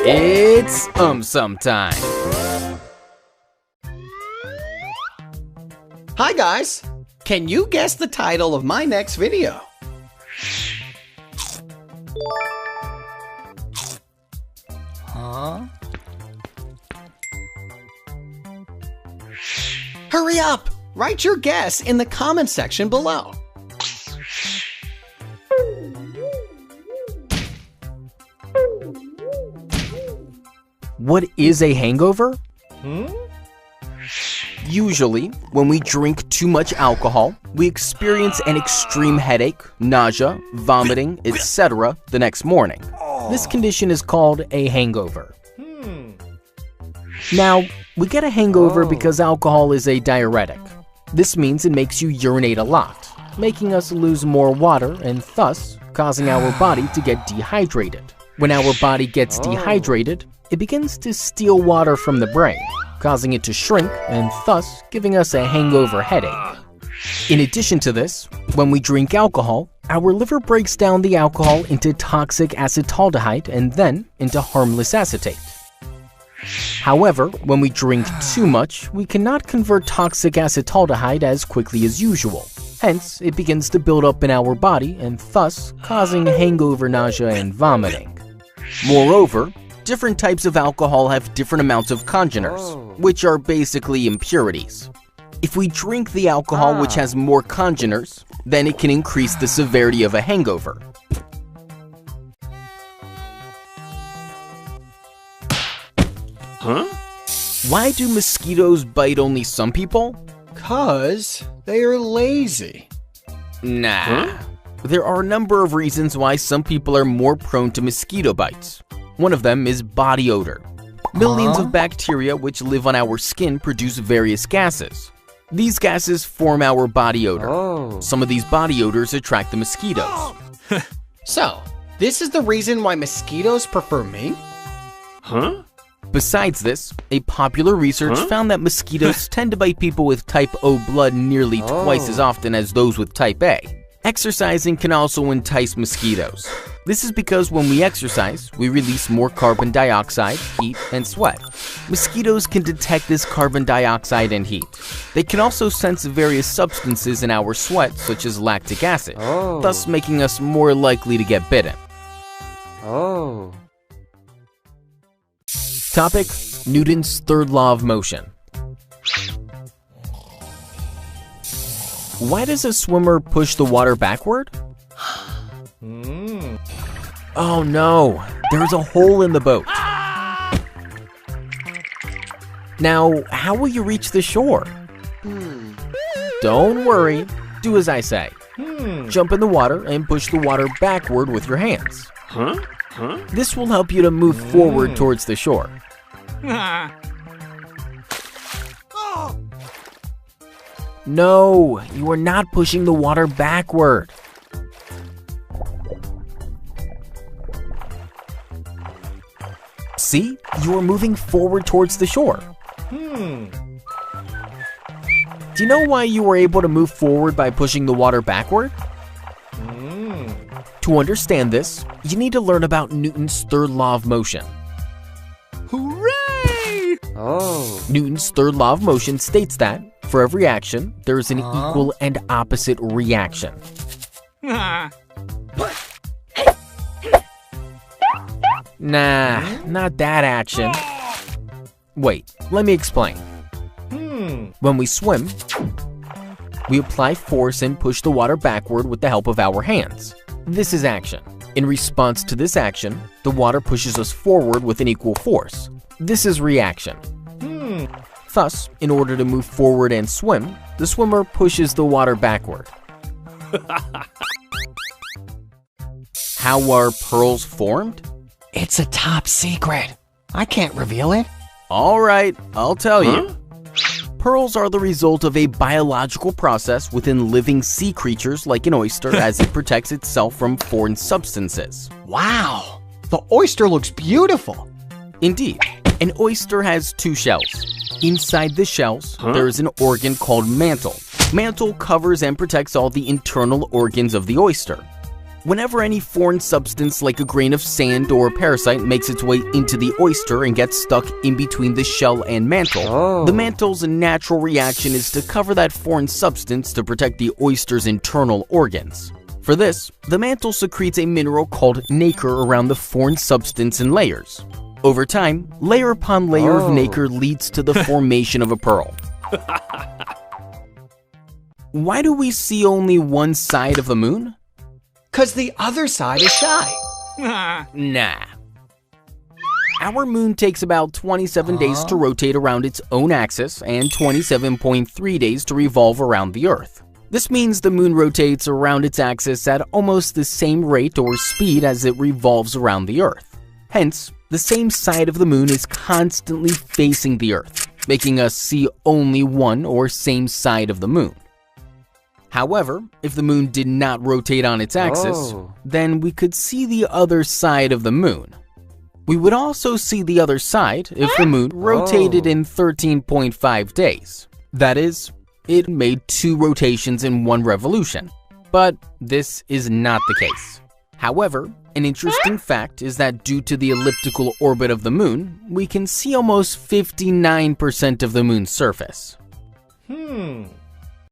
It's sometime. Hi guys! Can you guess the title of my next video? Huh? Hurry up! Write your guess in the comment section below. What is a hangover? Usually, when we drink too much alcohol, we experience an extreme headache, nausea, vomiting, etc. the next morning. This condition is called a hangover. Now, we get a hangover because alcohol is a diuretic. This means it makes you urinate a lot, making us lose more water and thus causing our body to get dehydrated. When our body gets dehydrated, it begins to steal water from the brain, causing it to shrink and thus giving us a hangover headache. In addition to this, when we drink alcohol, our liver breaks down the alcohol into toxic acetaldehyde and then into harmless acetate. However, when we drink too much, we cannot convert toxic acetaldehyde as quickly as usual. Hence, it begins to build up in our body and thus causing hangover, nausea, and vomiting. Moreover, different types of alcohol have different amounts of congeners, which are basically impurities. If we drink the alcohol which has more congeners, then it can increase the severity of a hangover. Why do mosquitoes bite only some people? 'Cause they are lazy. Nah. There are a number of reasons why some people are more prone to mosquito bites. One of them is body odor. Millions of bacteria which live on our skin produce various gases. These gases form our body odor. Some of these body odors attract the mosquitoes. So, this is the reason why mosquitoes prefer me? Besides this, a popular research found that mosquitoes tend to bite people with type O blood nearly twice as often as those with type A. Exercising can also entice mosquitoes. This is because when we exercise, we release more carbon dioxide, heat, and sweat. Mosquitoes can detect this carbon dioxide and heat. They can also sense various substances in our sweat, such as lactic acid, thus making us more likely to get bitten. Topic: Newton's third law of motion. Why does a swimmer push the water backward? Oh no, there's a hole in the boat. Now, how will you reach the shore? Don't worry, do as I say. Jump in the water and push the water backward with your hands. This will help you to move forward towards the shore. No, you are not pushing the water backward. See, you are moving forward towards the shore. Do you know why you were able to move forward by pushing the water backward? To understand this, you need to learn about Newton's third law of motion. Hooray! Newton's third law of motion states that, for every action, there is an equal and opposite reaction. Nah, not that action. Wait, let me explain. When we swim, we apply force and push the water backward with the help of our hands. This is action. In response to this action, the water pushes us forward with an equal force. This is reaction. Thus, in order to move forward and swim, the swimmer pushes the water backward. How are pearls formed? It's a top secret. I can't reveal it. Alright, I'll tell you. Pearls are the result of a biological process within living sea creatures like an oyster as it protects itself from foreign substances. Wow, the oyster looks beautiful. Indeed, an oyster has two shells. Inside the shells, there is an organ called mantle. Mantle covers and protects all the internal organs of the oyster. Whenever any foreign substance like a grain of sand or a parasite makes its way into the oyster and gets stuck in between the shell and mantle, the mantle's natural reaction is to cover that foreign substance to protect the oyster's internal organs. For this, the mantle secretes a mineral called nacre around the foreign substance in layers. Over time, layer upon layer of nacre leads to the formation of a pearl. Why do we see only one side of the moon? 'Cause the other side is shy. Nah. Our moon takes about 27 days to rotate around its own axis and 27.3 days to revolve around the Earth. This means the moon rotates around its axis at almost the same rate or speed as it revolves around the Earth. Hence, the same side of the moon is constantly facing the Earth, making us see only one or same side of the moon. However, if the moon did not rotate on its axis, then we could see the other side of the moon. We would also see the other side if the moon rotated in 13.5 days. That is, it made 2 rotations in 1 revolution. But this is not the case. However, an interesting fact is that due to the elliptical orbit of the moon, we can see almost 59% of the moon's surface.